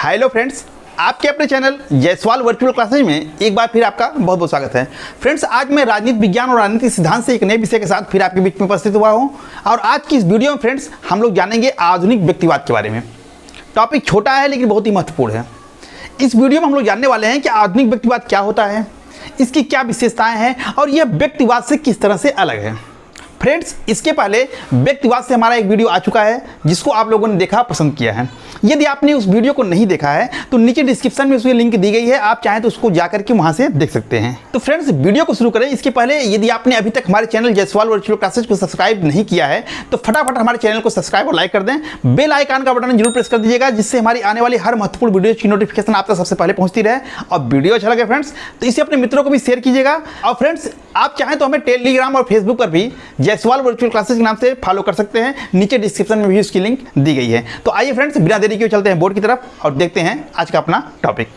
Hello friends, आपके अपने channel Jaiswal virtual classes में एक बार फिर आपका बहुत बहुत स्वागत है। फ्रेंड्स, आज मैं राजनीति विज्ञान और राजनीतिक सिद्धांत से एक नए विषय के साथ फिर आपके बीच में उपस्थित हुआ हूं और आज की इस वीडियो में फ्रेंड्स हम लोग जानेंगे आधुनिक व्यक्तिवाद के बारे में। टॉपिक छोटा है लेकिन बहुत ही महत्वपूर्ण है। इस वीडियो में हम लोग जानने वाले हैं कि आधुनिक व्यक्तिवाद क्या होता है, इसकी क्या विशेषताएँ हैं और यह व्यक्तिवाद से किस तरह से अलग है। फ्रेंड्स, इसके पहले व्यक्तिवाद से हमारा एक वीडियो आ चुका है जिसको आप लोगों ने देखा, पसंद किया है। यदि आपने उस वीडियो को नहीं देखा है तो नीचे डिस्क्रिप्शन में उसकी लिंक दी गई है, आप चाहें तो उसको जाकर के वहां से देख सकते हैं। तो फ्रेंड्स, वीडियो को शुरू करें इसके पहले यदि आपने अभी तक हमारे चैनल जायसवाल वर्चुअल क्लासेज को सब्सक्राइब नहीं किया है तो फटाफट हमारे चैनल को सब्सक्राइब और लाइक कर दें। बेल आइकन का बटन जरूर प्रेस कर दीजिएगा जिससे हमारी आने वाली हर महत्वपूर्ण वीडियो की नोटिफिकेशन आप तक सबसे पहले पहुंचती रहे। और वीडियो अच्छा लगे फ्रेंड्स तो इसे अपने मित्रों को भी शेयर कीजिएगा। और फ्रेंड्स, आप चाहें तो हमें टेलीग्राम और फेसबुक पर भी जायसवाल वर्चुअल क्लासेज के नाम से फॉलो कर सकते हैं, नीचे डिस्क्रिप्शन में भी उसकी लिंक दी गई है। तो आइए फ्रेंड्स, बिना देरी के चलते हैं बोर्ड की तरफ और देखते हैं आज का अपना टॉपिक।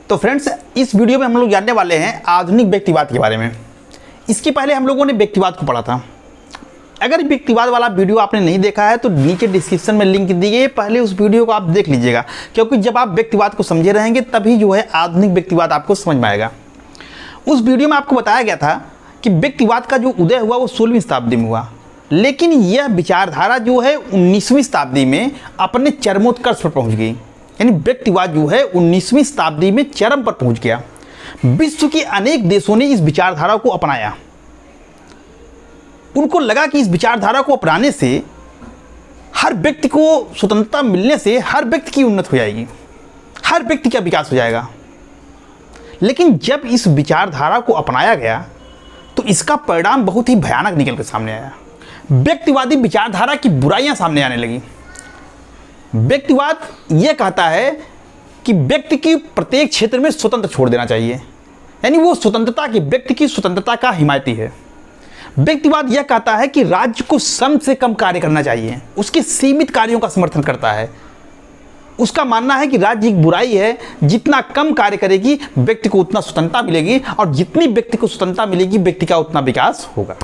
तो फ्रेंड्स, इस वीडियो में हम लोग जानने वाले हैं आधुनिक व्यक्तिवाद के बारे में। इसके पहले हम लोगों ने व्यक्तिवाद को पढ़ा था। अगर व्यक्तिवाद वाला वीडियो आपने नहीं देखा है तो नीचे डिस्क्रिप्शन में लिंक दी गई है, पहले उस वीडियो को आप देख लीजिएगा, क्योंकि जब आप व्यक्तिवाद को समझे रहेंगे तभी जो है आधुनिक व्यक्तिवाद आपको समझ में आएगा। उस वीडियो में आपको बताया गया था कि व्यक्तिवाद का जो उदय हुआ वो 16वीं शताब्दी में हुआ, लेकिन यह विचारधारा जो है 19वीं शताब्दी में अपने चरमोत्कर्ष पर पहुँच गई। यानी व्यक्तिवाद जो है 19वीं शताब्दी में चरम पर पहुँच गया। विश्व के अनेक देशों ने इस विचारधारा को अपनाया। उनको लगा कि इस विचारधारा को अपनाने से हर व्यक्ति को स्वतंत्रता मिलने से हर व्यक्ति की उन्नति हो जाएगी, हर व्यक्ति का विकास हो जाएगा। लेकिन जब इस विचारधारा को अपनाया गया तो इसका परिणाम बहुत ही भयानक निकल कर सामने आया। व्यक्तिवादी विचारधारा की बुराइयां सामने आने लगी। व्यक्तिवाद यह कहता है कि व्यक्ति की प्रत्येक क्षेत्र में स्वतंत्र छोड़ देना चाहिए, यानी वो स्वतंत्रता की, व्यक्ति की स्वतंत्रता का हिमायती है। व्यक्तिवाद यह कहता है कि राज्य को कम से कम कार्य करना चाहिए, उसके सीमित कार्यों का समर्थन करता है। उसका मानना है कि राज्य एक बुराई है, जितना कम कार्य करेगी व्यक्ति को उतना स्वतंत्रता मिलेगी और जितनी व्यक्ति को स्वतंत्रता मिलेगी व्यक्ति का उतना विकास होगा।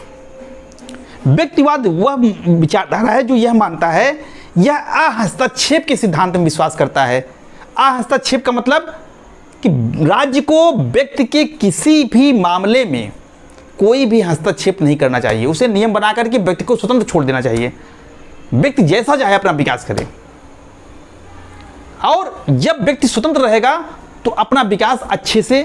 व्यक्तिवाद वह विचारधारा है जो यह मानता है, यह अहस्तक्षेप के सिद्धांत में विश्वास करता है। अहस्तक्षेप का मतलब कि राज्य को व्यक्ति के किसी भी मामले में कोई भी हस्तक्षेप नहीं करना चाहिए, उसे नियम बना करके व्यक्ति को स्वतंत्र छोड़ देना चाहिए, व्यक्ति जैसा चाहे अपना विकास करे। और जब व्यक्ति स्वतंत्र रहेगा तो अपना विकास अच्छे से,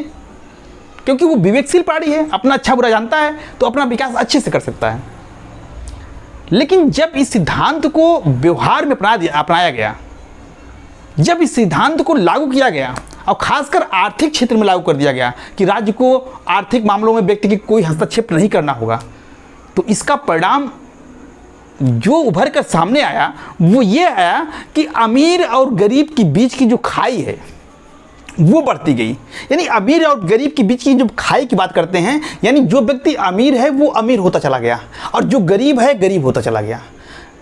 क्योंकि वो विवेकशील प्राणी है, अपना अच्छा बुरा जानता है, तो अपना विकास अच्छे से कर सकता है। लेकिन जब इस सिद्धांत को व्यवहार में अपनाया गया, जब इस सिद्धांत को लागू किया गया और खासकर आर्थिक क्षेत्र में लागू कर दिया गया कि राज्य को आर्थिक मामलों में व्यक्ति की कोई हस्तक्षेप नहीं करना होगा, तो इसका परिणाम जो उभर कर सामने आया वो ये आया कि अमीर और गरीब के बीच की जो खाई है वो बढ़ती गई। यानी अमीर और गरीब के बीच की जो खाई की बात करते हैं, यानी जो व्यक्ति अमीर है वो अमीर होता चला गया और जो गरीब है गरीब होता चला गया।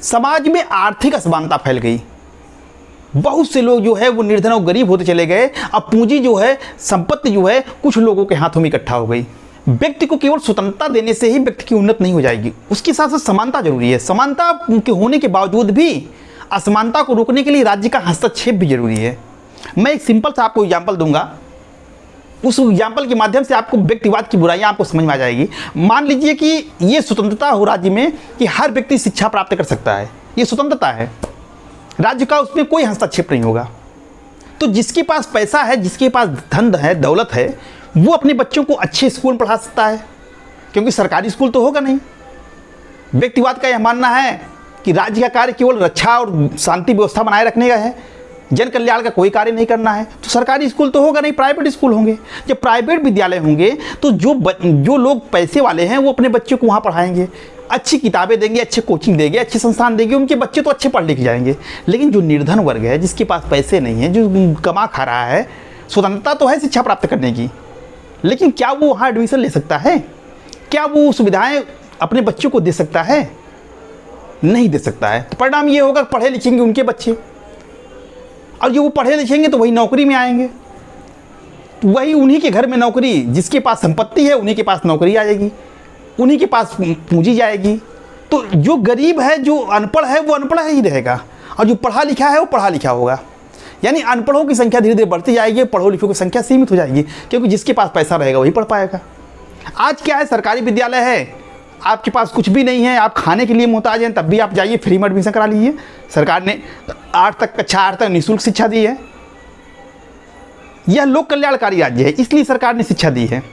समाज में आर्थिक असमानता फैल गई। बहुत से लोग जो है वो निर्धन और गरीब होते चले गए। अब पूंजी जो है, संपत्ति जो है कुछ लोगों के हाथों में इकट्ठा हो गई। व्यक्ति को केवल स्वतंत्रता देने से ही व्यक्ति की उन्नति नहीं हो जाएगी, उसके साथ साथ समानता जरूरी है। समानता के होने के बावजूद भी असमानता को रोकने के लिए राज्य का हस्तक्षेप भी जरूरी है। मैं एक सिंपल सा आपको एग्जाम्पल दूंगा, उस एग्जाम्पल के माध्यम से आपको व्यक्तिवाद की बुराइयां आपको समझ में आ जाएगी। मान लीजिए कि ये स्वतंत्रता हो राज्य में कि हर व्यक्ति शिक्षा प्राप्त कर सकता है, ये स्वतंत्रता है राज्य का, उसमें कोई हस्तक्षेप नहीं होगा। तो जिसके पास पैसा है, जिसके पास धन है, दौलत है, वो अपने बच्चों को अच्छे स्कूल में पढ़ा सकता है, क्योंकि सरकारी स्कूल तो होगा नहीं। व्यक्तिवाद का यह मानना है कि राज्य का कार्य केवल रक्षा और शांति व्यवस्था बनाए रखने का है, जन कल्याण का कोई कार्य नहीं करना है। तो सरकारी स्कूल तो होगा नहीं, प्राइवेट स्कूल होंगे। जब प्राइवेट विद्यालय होंगे तो जो लोग पैसे वाले हैं वो अपने बच्चों को वहाँ पढ़ाएंगे, अच्छी किताबें देंगे, अच्छे कोचिंग देंगे, अच्छे संस्थान देंगे, उनके बच्चे तो अच्छे पढ़ लिख जाएंगे। लेकिन जो निर्धन वर्ग है, जिसके पास पैसे नहीं है, जो कमा खा रहा है, स्वतंत्रता तो है शिक्षा प्राप्त करने की, लेकिन क्या वो वहाँ एडमिशन ले सकता है? क्या वो सुविधाएं अपने बच्चों को दे सकता है? नहीं दे सकता है। तो परिणाम ये होगा, पढ़े लिखेंगे उनके बच्चे, और जो वो पढ़े लिखेंगे तो वही नौकरी में आएंगे। वही उन्हीं के घर में नौकरी, जिसके पास संपत्ति है उन्हीं के पास नौकरी आ जाएगी, उन्हीं के पास पूंजी जाएगी। तो जो गरीब है, जो अनपढ़ है, वो अनपढ़ ही रहेगा, और जो पढ़ा लिखा है वो पढ़ा लिखा होगा। यानी अनपढ़ों की संख्या धीरे धीरे बढ़ती जाएगी, पढ़ो लिखों की संख्या सीमित हो जाएगी, क्योंकि जिसके पास पैसा रहेगा वही पढ़ पाएगा। आज क्या है, सरकारी विद्यालय है, आपके पास कुछ भी नहीं है, आप खाने के लिए मोहताज हैं, तब भी आप जाइए फ्री में एडमिशन करा लीजिए। सरकार ने 8 तक, कक्षा 8 तक निःशुल्क शिक्षा दी है। यह लोक कल्याणकारी राज्य है, इसलिए सरकार ने शिक्षा दी है।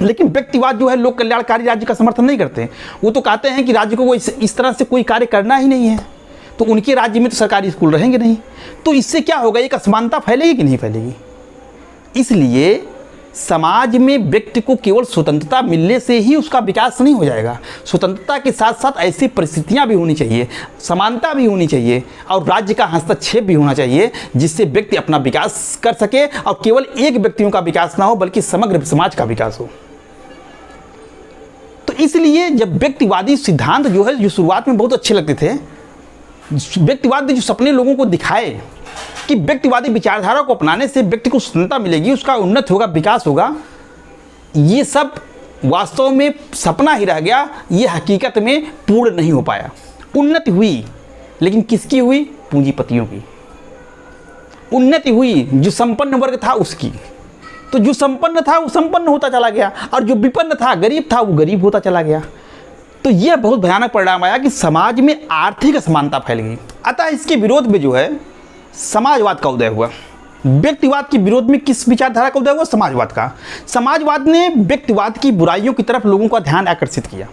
लेकिन व्यक्तिवाद जो है लोक कल्याणकारी राज्य का समर्थन नहीं करते। वो तो कहते हैं कि राज्य को वो इस तरह से कोई कार्य करना ही नहीं है, तो उनके राज्य में तो सरकारी स्कूल रहेंगे नहीं। तो इससे क्या होगा, एक असमानता फैलेगी कि नहीं फैलेगी। इसलिए समाज में व्यक्ति को केवल स्वतंत्रता मिलने से ही उसका विकास नहीं हो जाएगा। स्वतंत्रता के साथ साथ ऐसी परिस्थितियां भी होनी चाहिए, समानता भी होनी चाहिए, और राज्य का हस्तक्षेप भी होना चाहिए, जिससे व्यक्ति अपना विकास कर सके, और केवल एक व्यक्तियों का विकास ना हो बल्कि समग्र समाज का विकास हो। तो इसलिए जब व्यक्तिवादी सिद्धांत जो है, जो शुरुआत में बहुत अच्छे लगते थे, व्यक्तिवाद ने जो सपने लोगों को दिखाए कि व्यक्तिवादी विचारधारा को अपनाने से व्यक्ति को स्वतंत्रता मिलेगी, उसका उन्नत होगा, विकास होगा, ये सब वास्तव में सपना ही रह गया। ये हकीकत में पूर्ण नहीं हो पाया। उन्नति हुई, लेकिन किसकी हुई? पूंजीपतियों की उन्नति हुई, जो संपन्न वर्ग था उसकी। तो जो संपन्न था वो संपन्न होता चला गया, और जो विपन्न था, गरीब था, वो गरीब होता चला गया। तो यह बहुत भयानक परिणाम आया कि समाज में आर्थिक असमानता फैल गई। अतः इसके विरोध में जो है समाजवाद का उदय हुआ। व्यक्तिवाद के विरोध में किस विचारधारा का उदय हुआ? समाजवाद का। समाजवाद ने व्यक्तिवाद की बुराइयों की तरफ लोगों का ध्यान आकर्षित किया।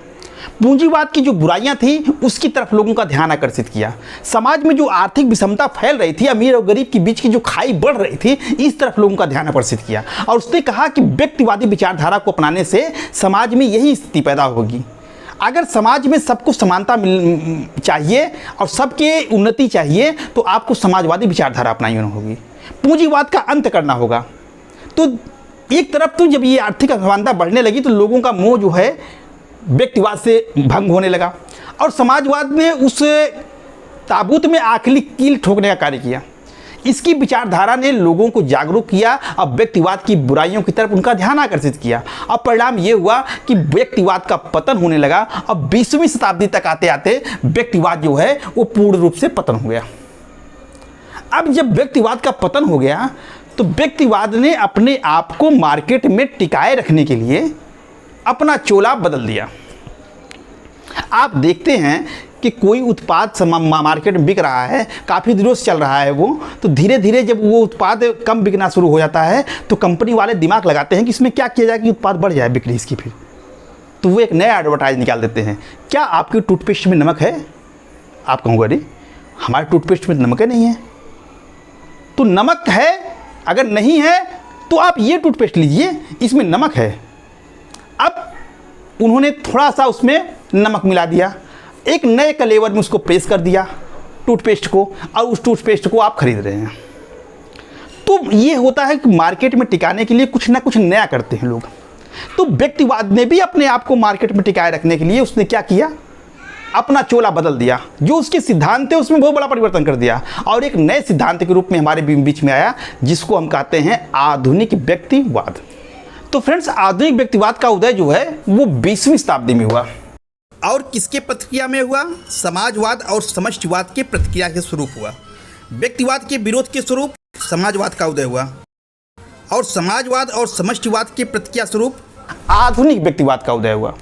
पूंजीवाद की जो बुराइयां थी उसकी तरफ लोगों का ध्यान आकर्षित किया। समाज में जो आर्थिक विषमता फैल रही थी, अमीर और गरीब के बीच की जो खाई बढ़ रही थी, इस तरफ लोगों का ध्यान आकर्षित किया। और उसने कहा कि व्यक्तिवादी विचारधारा को अपनाने से समाज में यही स्थिति पैदा होगी। अगर समाज में सबको समानता चाहिए और सबके उन्नति चाहिए, तो आपको समाजवादी विचारधारा अपनानी होगी, पूंजीवाद का अंत करना होगा। तो एक तरफ तो जब ये आर्थिक असमानता बढ़ने लगी तो लोगों का मोह जो है व्यक्तिवाद से भंग होने लगा, और समाजवाद ने उस ताबूत में आखिरी कील ठोकने का कार्य किया। इसकी विचारधारा ने लोगों को जागरूक किया और व्यक्तिवाद की बुराइयों की तरफ उनका ध्यान आकर्षित किया। अब परिणाम ये हुआ कि व्यक्तिवाद का पतन होने लगा, और 20वीं शताब्दी तक आते आते व्यक्तिवाद जो है वो पूर्ण रूप से पतन हो गया। अब जब व्यक्तिवाद का पतन हो गया तो व्यक्तिवाद ने अपने आप को मार्केट में टिकाए रखने के लिए अपना चोला बदल दिया। आप देखते हैं कि कोई उत्पाद मार्केट में बिक रहा है, काफ़ी दिनों से चल रहा है वो, तो धीरे धीरे जब वो उत्पाद कम बिकना शुरू हो जाता है तो कंपनी वाले दिमाग लगाते हैं कि इसमें क्या किया जाए कि उत्पाद बढ़ जाए बिक्री इसकी। फिर तो वो एक नया एडवर्टाइज निकाल देते हैं, क्या आपके टूथपेस्ट में नमक है? आप कहोगे अरे हमारे टूथपेस्ट में नमक नहीं है। तो नमक है, अगर नहीं है तो आप ये टूथपेस्ट लीजिए, इसमें नमक है। अब उन्होंने थोड़ा सा उसमें नमक मिला दिया, एक नए कलेवर में उसको प्रेस कर दिया टूथपेस्ट को, और उस टूथपेस्ट को आप खरीद रहे हैं। तो ये होता है कि मार्केट में टिकाने के लिए कुछ ना कुछ नया करते हैं लोग। तो व्यक्तिवाद ने भी अपने आप को मार्केट में टिकाए रखने के लिए उसने क्या किया? अपना चोला बदल दिया। जो उसके सिद्धांत थे उसमें बहुत बड़ा परिवर्तन कर दिया, और एक नए सिद्धांत के रूप में हमारे बीच में आया, जिसको हम कहते हैं आधुनिक व्यक्तिवाद। तो फ्रेंड्स, आधुनिक व्यक्तिवाद का उदय जो है वो 20वीं शताब्दी में हुआ। और किसके प्रतिक्रिया में हुआ? समाजवाद और समष्टिवाद के प्रतिक्रिया के स्वरूप हुआ। व्यक्तिवाद के विरोध के स्वरूप समाजवाद का उदय हुआ, और समाजवाद और समष्टिवाद के प्रतिक्रिया स्वरूप आधुनिक व्यक्तिवाद का उदय हुआ।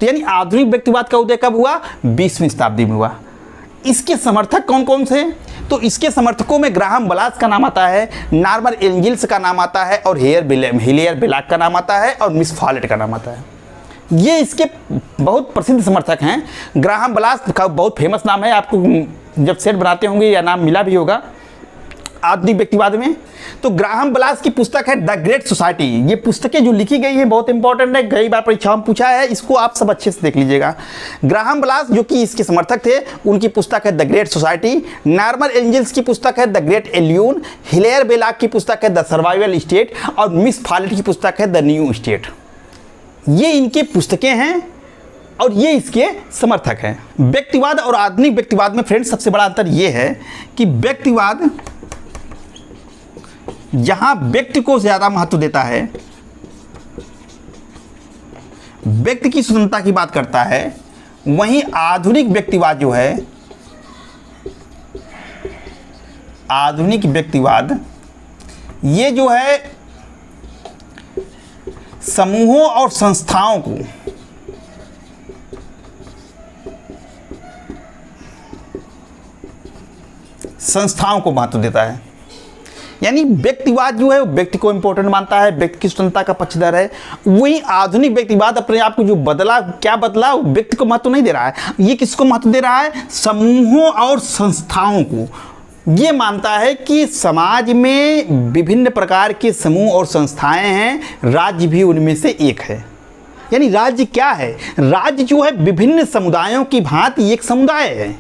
तो यानी आधुनिक व्यक्तिवाद का उदय कब हुआ? 20वीं शताब्दी में हुआ। इसके समर्थक कौन कौन से? तो इसके समर्थकों में ग्राहम बलास का नाम आता है, नॉर्मन एंजिल्स का नाम आता है, और हिलेयर बेलाक का नाम आता है, और मिस फॉलेट का नाम आता है। ये इसके बहुत प्रसिद्ध समर्थक हैं। ग्राहम बलास का बहुत फेमस नाम है, आपको जब सेट बनाते होंगे या नाम मिला भी होगा आधुनिक व्यक्तिवाद में। तो ग्राहम बलास की पुस्तक है द ग्रेट सोसाइटी। ये पुस्तकें जो लिखी गई है बहुत इंपॉर्टेंट है, कई बार परीक्षाओं में पूछा है, इसको आप सब अच्छे से देख लीजिएगा। ग्राहम बलास जो कि इसके समर्थक थे, उनकी पुस्तक है the great society. Norman Angeles की पुस्तक है द ग्रेट एल्यून। हिलेयर बेलाक की पुस्तक है द सर्वाइवल स्टेट, और मिस फॉलेट की पुस्तक है द न्यू स्टेट। ये इनके पुस्तकें हैं और ये इसके समर्थक हैं। व्यक्तिवाद और आधुनिक व्यक्तिवाद में फ्रेंड्स सबसे बड़ा अंतर ये है कि व्यक्तिवाद जहां व्यक्ति को ज़्यादा महत्व देता है, व्यक्ति की स्वतंत्रता की बात करता है, वहीं आधुनिक व्यक्तिवाद जो है, आधुनिक व्यक्तिवाद ये जो है समूहों और संस्थाओं को महत्व देता है। यानी व्यक्तिवाद जो है वो व्यक्ति को इंपॉर्टेंट मानता है, व्यक्ति की स्वतंत्रता का पक्षधर है। वही आधुनिक व्यक्तिवाद अपने आप को जो बदला, क्या बदला, व्यक्ति को महत्व नहीं दे रहा है, ये किसको महत्व दे रहा है, समूहों और संस्थाओं को। ये मानता है कि समाज में विभिन्न प्रकार के समूह और संस्थाएं हैं, राज्य भी उनमें से एक है। यानी राज्य क्या है, राज्य जो है विभिन्न समुदायों की भांति एक समुदाय है,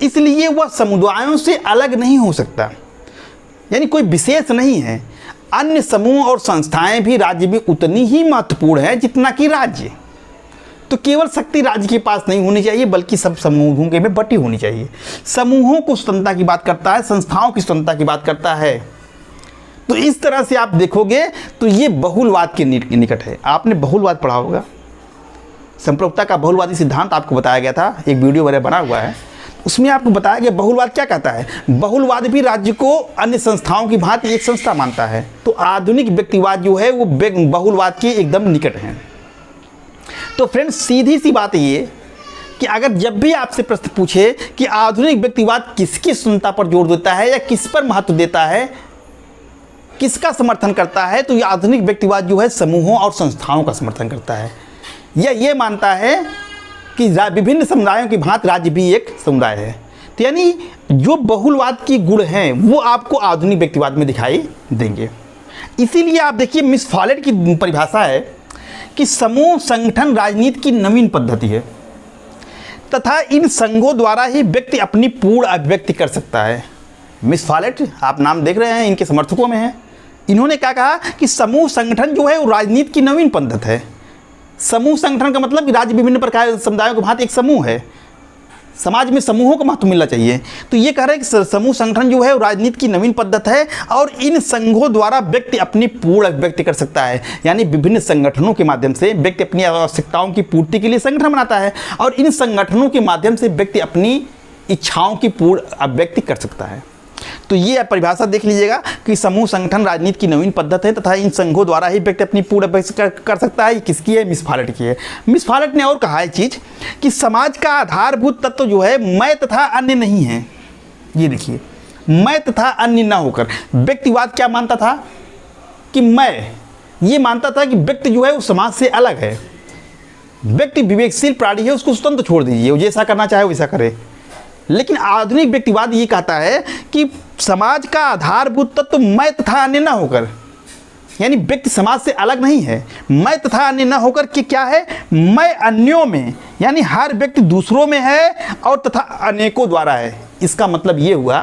इसलिए वह समुदायों से अलग नहीं हो सकता, यानी कोई विशेष नहीं है। अन्य समूह और संस्थाएं भी राज्य में उतनी ही महत्वपूर्ण है जितना कि राज्य। तो केवल शक्ति राज्य के पास नहीं होनी चाहिए, बल्कि सब समूहों के में बटी होनी चाहिए। समूहों को स्वतंत्रता की बात करता है, संस्थाओं की स्वतंत्रता की बात करता है। तो इस तरह से आप देखोगे तो ये बहुलवाद के निकट है। आपने बहुलवाद पढ़ा होगा, संप्रभुता का बहुलवादी सिद्धांत आपको बताया गया था, एक वीडियो मेरा बना हुआ है, उसमें आपको बताया गया बहुलवाद क्या कहता है। बहुलवाद भी राज्य को अन्य संस्थाओं की भांति एक संस्था मानता है। तो आधुनिक व्यक्तिवाद जो है वो बहुलवाद के एकदम निकट है। तो फ्रेंड्स, सीधी सी बात ये कि अगर जब भी आपसे प्रश्न पूछे कि आधुनिक व्यक्तिवाद किसकी स्वतंत्रता पर जोर देता है या किस पर महत्व देता है, किसका समर्थन करता है, तो ये आधुनिक व्यक्तिवाद जो है समूहों और संस्थाओं का समर्थन करता है, या ये मानता है कि विभिन्न समुदायों की भांति राज्य भी एक समुदाय है। तो यानी जो बहुलवाद के गुण हैं वो आपको आधुनिक व्यक्तिवाद में दिखाई देंगे। इसीलिए आप देखिए मिस फॉलेट की परिभाषा है कि समूह संगठन राजनीति की नवीन पद्धति है तथा इन संघों द्वारा ही व्यक्ति अपनी पूर्ण अभिव्यक्ति कर सकता है। मिस फॉलेट, आप नाम देख रहे हैं, इनके समर्थकों में हैं। इन्होंने क्या कहा कि समूह संगठन जो है वो राजनीति की नवीन पद्धति है। समूह संगठन का मतलब कि राज्य विभिन्न प्रकार के समुदायों के भांति एक समूह है, समाज में समूहों को महत्व मिलना चाहिए। तो ये कह रहे हैं कि समूह संगठन जो है वो राजनीति की नवीन पद्धति है और इन संघों द्वारा व्यक्ति अपनी पूर्ण अभिव्यक्ति कर सकता है। यानी विभिन्न संगठनों के माध्यम से व्यक्ति अपनी आवश्यकताओं की पूर्ति के लिए संगठन बनाता है और इन संगठनों के माध्यम से व्यक्ति अपनी इच्छाओं की पूर्ण अभिव्यक्ति कर सकता है। तो ये परिभाषा देख लीजिएगा कि समूह संगठन राजनीति की नवीन पद्धति है तथा इन संघों द्वारा ही व्यक्ति अपनी पूर्ण अभिव्यक्ति कर सकता है। ये किसकी है, मिस फॉलेट की है। मिस फॉलेट ने और कहा है चीज़ कि समाज का आधारभूत तत्व जो है मैं तथा अन्य नहीं है। ये देखिए, मैं तथा अन्य ना होकर व्यक्तिवाद क्या मानता था कि मैं, ये मानता था कि व्यक्ति जो है वो समाज से अलग है, व्यक्ति विवेकशील प्राणी है, उसको स्वतंत्र छोड़ दीजिए, वो जैसा करना चाहे वैसा करे। लेकिन आधुनिक व्यक्तिवाद ये कहता है कि समाज का आधारभूत तत्व मैं तथा अन्य न होकर, यानी व्यक्ति समाज से अलग नहीं है, मैं तथा अन्य न होकर कि क्या है, मैं अन्यों में, यानी हर व्यक्ति दूसरों में है और तथा अनेकों द्वारा है। इसका मतलब ये हुआ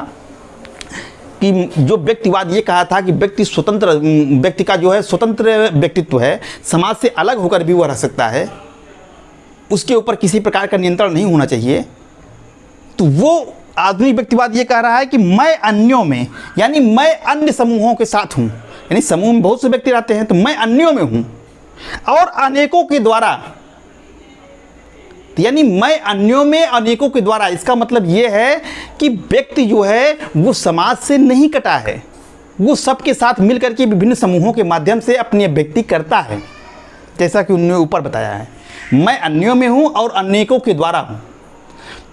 कि जो व्यक्तिवाद ये कहा था कि व्यक्ति स्वतंत्र, व्यक्ति का जो है स्वतंत्र व्यक्तित्व है, समाज से अलग होकर भी वह रह सकता है, उसके ऊपर किसी प्रकार का नियंत्रण नहीं होना चाहिए। तो वो आधुनिक व्यक्तिवाद ये कह रहा है कि मैं अन्यों में, यानी मैं अन्य समूहों के साथ हूँ, यानी समूह में बहुत से व्यक्ति रहते हैं तो मैं अन्यों में हूँ और अनेकों के द्वारा, यानी मैं अन्यों में अनेकों के द्वारा। इसका मतलब ये है कि व्यक्ति जो है वो समाज से नहीं कटा है, वो सबके साथ मिलकर के विभिन्न समूहों के माध्यम से अपनी अभिव्यक्ति करता है, जैसा कि उन्होंने ऊपर बताया है, मैं अन्यों में हूँ और अनेकों के द्वारा हूँ।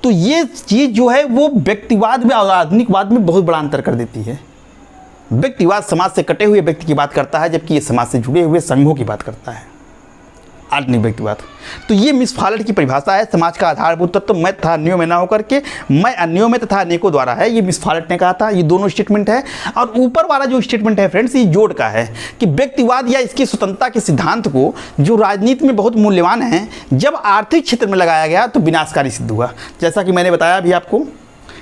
तो ये चीज़ जो है वो व्यक्तिवाद में और आधुनिकवाद में बहुत बड़ा अंतर कर देती है। व्यक्तिवाद समाज से कटे हुए व्यक्ति की बात करता है, जबकि ये समाज से जुड़े हुए संघों की बात करता है, आधुनिक व्यक्तिवाद। तो ये मिस फॉलेट की परिभाषा है, समाज का आधारभूत तत्व मैं तथा अन्यों में ना होकर के मैं अन्यों में तथा अनेकों द्वारा है। ये मिस फॉलेट ने कहा था। ये दोनों स्टेटमेंट है और ऊपर वाला जो स्टेटमेंट है फ्रेंड्स, ये जोड़ का है कि व्यक्तिवाद या इसकी स्वतंत्रता के सिद्धांत को, जो राजनीति में बहुत मूल्यवान है, जब आर्थिक क्षेत्र में लगाया गया तो विनाशकारी सिद्ध हुआ। जैसा कि मैंने बताया अभी आपको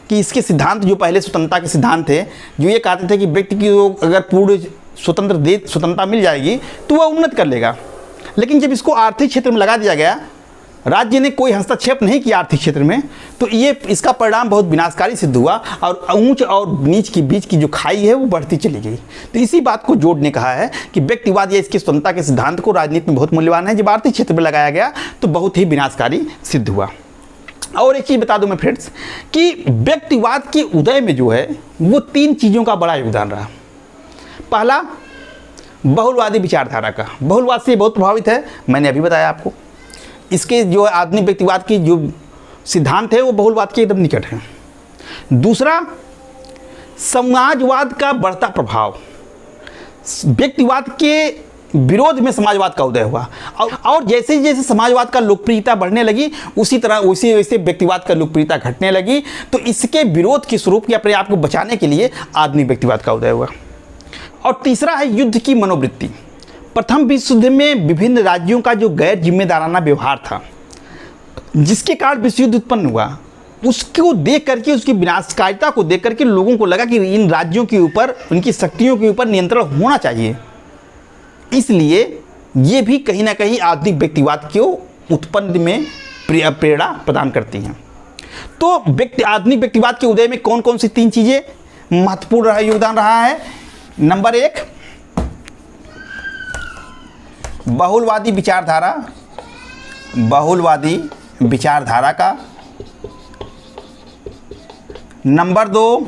कि इसके सिद्धांत जो पहले स्वतंत्रता के सिद्धांत थे, जो ये कहते थे कि व्यक्ति की अगर पूर्ण स्वतंत्रता मिल जाएगी तो वह उन्नत कर लेगा, लेकिन जब इसको आर्थिक क्षेत्र में लगा दिया गया राज्य ने कोई हस्तक्षेप नहीं किया आर्थिक क्षेत्र में, तो ये इसका परिणाम बहुत विनाशकारी सिद्ध हुआ और ऊंच और नीच के बीच की जो खाई है वो बढ़ती चली गई। तो इसी बात को जोड़ ने कहा है कि व्यक्तिवाद या इसकी स्वतंत्रता के सिद्धांत को राजनीति में बहुत मूल्यवान है, जब आर्थिक क्षेत्र में लगाया गया तो बहुत ही विनाशकारी सिद्ध हुआ। और एक चीज़ बता दूं मैं फ्रेंड्स कि व्यक्तिवाद के उदय में जो है वो 3 चीज़ों का बड़ा योगदान रहा। पहला, बहुलवादी विचारधारा का। बहुलवाद से बहुत प्रभावित है, मैंने अभी बताया आपको। इसके जो आधुनिक व्यक्तिवाद की जो सिद्धांत है वो बहुलवाद के एकदम निकट है। दूसरा, समाजवाद का बढ़ता प्रभाव। व्यक्तिवाद के विरोध में समाजवाद का उदय हुआ और जैसे जैसे समाजवाद का लोकप्रियता बढ़ने लगी उसी तरह वैसे वैसे व्यक्तिवाद का लोकप्रियता घटने लगी। तो इसके विरोध के स्वरूप के अपने आप को बचाने के लिए आधुनिक व्यक्तिवाद का उदय हुआ। और तीसरा है युद्ध की मनोवृत्ति। प्रथम विश्व युद्ध में विभिन्न राज्यों का जो गैर जिम्मेदाराना व्यवहार था, जिसके कारण विश्व युद्ध उत्पन्न हुआ, उसको देख करके, उसकी विनाशकारिता को देख करके लोगों को लगा कि इन राज्यों के ऊपर, उनकी शक्तियों के ऊपर नियंत्रण होना चाहिए। इसलिए ये भी कहीं ना कहीं आधुनिक व्यक्तिवाद को उत्पन्न में प्रेरणा प्रदान करती हैं। तो आधुनिक व्यक्तिवाद के उदय में कौन कौन सी 3 चीज़ें महत्वपूर्ण योगदान रहा है। नंबर 1, बहुलवादी विचारधारा, बहुलवादी विचारधारा का। नंबर 2,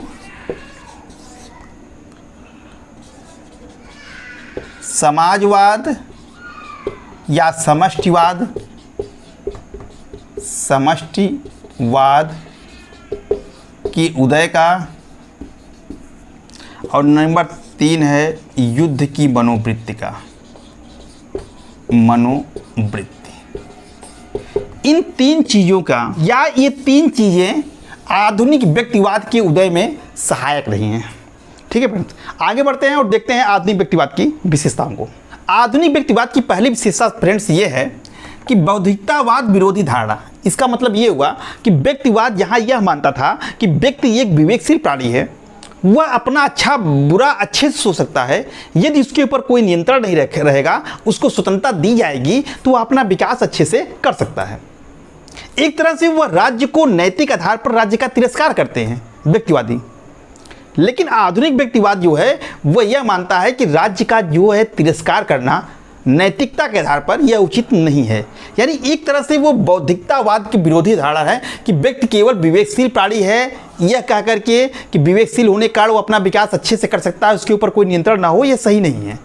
समाजवाद या समष्टिवाद, समष्टिवाद की उदय का। और नंबर 3 है युद्ध की मनोवृत्ति का, मनोवृत्ति। इन 3 चीज़ों का या ये 3 चीज़ें आधुनिक व्यक्तिवाद के उदय में सहायक रही हैं। ठीक है फ्रेंड्स, आगे बढ़ते हैं और देखते हैं आधुनिक व्यक्तिवाद की विशेषताओं को। आधुनिक व्यक्तिवाद की पहली विशेषता फ्रेंड्स ये है कि बौद्धिकतावाद विरोधी धारणा। इसका मतलब ये हुआ कि व्यक्तिवाद यहाँ यह मानता था कि व्यक्ति एक विवेकशील प्राणी है, वह अपना अच्छा बुरा अच्छे से सोच सकता है। यदि उसके ऊपर कोई नियंत्रण नहीं रहेगा, उसको स्वतंत्रता दी जाएगी तो वह अपना विकास अच्छे से कर सकता है। एक तरह से वह राज्य को नैतिक आधार पर राज्य का तिरस्कार करते हैं व्यक्तिवादी। लेकिन आधुनिक व्यक्तिवाद जो है वह यह मानता है कि राज्य का जो है तिरस्कार करना नैतिकता के आधार पर यह उचित नहीं है। यानी एक तरह से वो बौद्धिकतावाद की विरोधी धारणा है कि व्यक्ति केवल विवेकशील प्राणी है, यह कह करके कि विवेकशील होने के कारण वो अपना विकास अच्छे से कर सकता है, उसके ऊपर कोई नियंत्रण ना हो, यह सही नहीं है।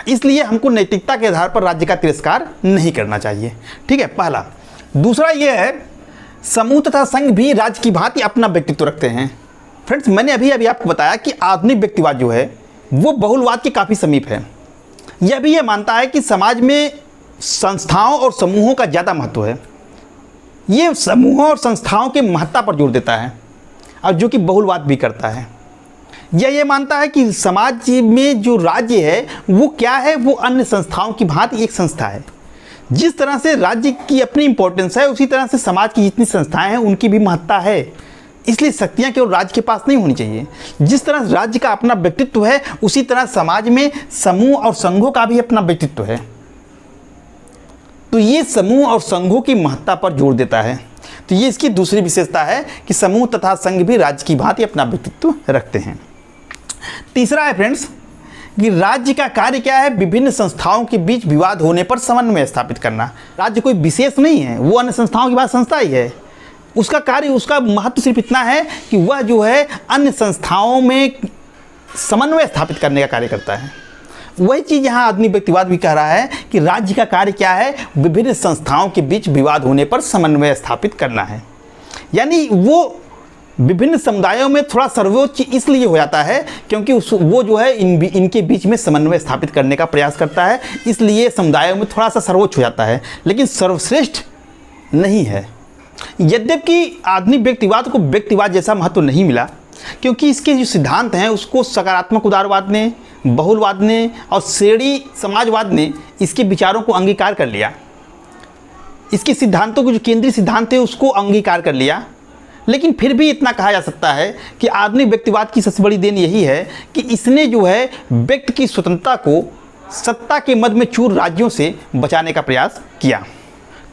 इसलिए हमको नैतिकता के आधार पर राज्य का तिरस्कार नहीं करना चाहिए। ठीक है, पहला। दूसरा यह है, समूह तथा संघ भी राज्य की भांति अपना व्यक्तित्व रखते हैं। फ्रेंड्स, मैंने अभी आपको बताया कि आधुनिक व्यक्तिवाद जो है वो बहुलवाद के काफ़ी समीप है। यह भी मानता है कि समाज में संस्थाओं और समूहों का ज़्यादा महत्व है। ये समूहों और संस्थाओं के महत्ता पर जोर देता है और जो कि बहुलवाद भी करता है। यह मानता है कि समाज में जो राज्य है वो क्या है, वो अन्य संस्थाओं की भांति एक संस्था है। जिस तरह से राज्य की अपनी इंपॉर्टेंस है, उसी तरह से समाज की जितनी संस्थाएं हैं उनकी भी महत्ता है। इसलिए शक्तियाँ केवल राज्य के पास नहीं होनी चाहिए। जिस तरह राज्य का अपना व्यक्तित्व है, उसी तरह समाज में समूह और संघों का भी अपना व्यक्तित्व है। तो ये समूह और संघों की महत्ता पर जोर देता है। तो ये इसकी दूसरी विशेषता है कि समूह तथा संघ भी राज्य की भांति अपना व्यक्तित्व रखते हैं। तीसरा है फ्रेंड्स कि राज्य का कार्य क्या है, विभिन्न संस्थाओं के बीच विवाद होने पर समन्वय स्थापित करना। राज्य कोई विशेष नहीं है, वो अन्य संस्थाओं की बात संस्था ही है। उसका कार्य, उसका महत्व सिर्फ इतना है कि वह जो है अन्य संस्थाओं में समन्वय स्थापित करने का कार्य करता है। वही चीज़ यहाँ आधुनिक व्यक्तिवाद भी कह रहा है कि राज्य का कार्य क्या है, विभिन्न संस्थाओं के बीच विवाद होने पर समन्वय स्थापित करना है। यानी वो विभिन्न समुदायों में थोड़ा सर्वोच्च इसलिए हो जाता है क्योंकि वो जो है इनके बीच में समन्वय स्थापित करने का प्रयास करता है, इसलिए समुदायों में थोड़ा सा सर्वोच्च हो जाता है, लेकिन सर्वश्रेष्ठ नहीं है। यद्यपि आधुनिक व्यक्तिवाद को व्यक्तिवाद जैसा महत्व नहीं मिला, क्योंकि इसके जो सिद्धांत हैं उसको सकारात्मक उदारवाद ने, बहुलवाद ने और श्रेणी समाजवाद ने इसके विचारों को अंगीकार कर लिया। इसके सिद्धांतों के जो केंद्रीय सिद्धांत थे उसको अंगीकार कर लिया। लेकिन फिर भी इतना कहा जा सकता है कि आधुनिक व्यक्तिवाद की सबसे बड़ी देन यही है कि इसने जो है व्यक्ति की स्वतंत्रता को सत्ता के मद में चूर राज्यों से बचाने का प्रयास किया।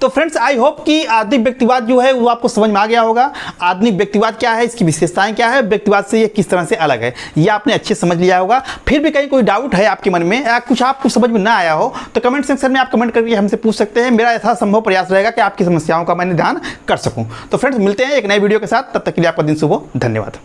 तो फ्रेंड्स आई होप कि आधुनिक व्यक्तिवाद जो है वो आपको समझ में आ गया होगा। आधुनिक व्यक्तिवाद क्या है, इसकी विशेषताएं क्या है, व्यक्तिवाद से ये किस तरह से अलग है, ये आपने अच्छे समझ लिया होगा। फिर भी कहीं कोई डाउट है आपके मन में या कुछ आपको समझ में ना आया हो तो कमेंट सेक्शन में आप कमेंट करके हमसे पूछ सकते हैं। मेरा यथासंभव प्रयास रहेगा कि आपकी समस्याओं का मैं ध्यान कर सकूं। तो फ्रेंड्स मिलते हैं एक नए वीडियो के साथ, तब तक के लिए आपका दिन शुभ हो। धन्यवाद।